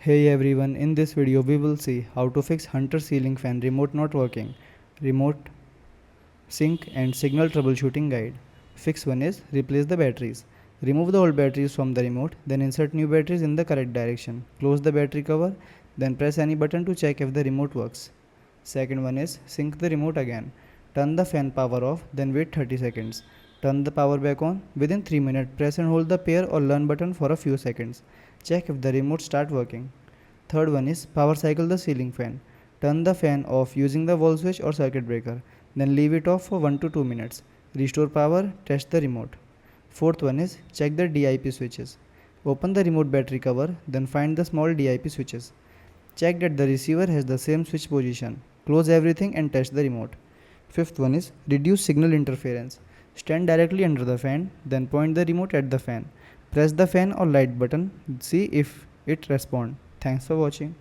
Hey everyone, in this video we will see how to fix Hunter ceiling fan remote not working, remote sync and signal troubleshooting guide. Fix 1 is replace the batteries. Remove the old batteries from the remote, then insert new batteries in the correct direction. Close the battery cover, then press any button to check if the remote works. Second one is sync the remote again. Turn the fan power off, then wait 30 seconds. Turn the power back on. Within 3 minutes, press and hold the pair or learn button for a few seconds. Check if the remote start working. Third one is power cycle the ceiling fan. Turn the fan off using the wall switch or circuit breaker. Then leave it off for 1 to 2 minutes. Restore power, test the remote. Fourth one is check the DIP switches. Open the remote battery cover, then find the small DIP switches. Check that the receiver has the same switch position. Close everything and test the remote. Fifth one is reduce signal interference. Stand directly under the fan, then point the remote at the fan. Press the fan or light button, see if it responds. Thanks for watching.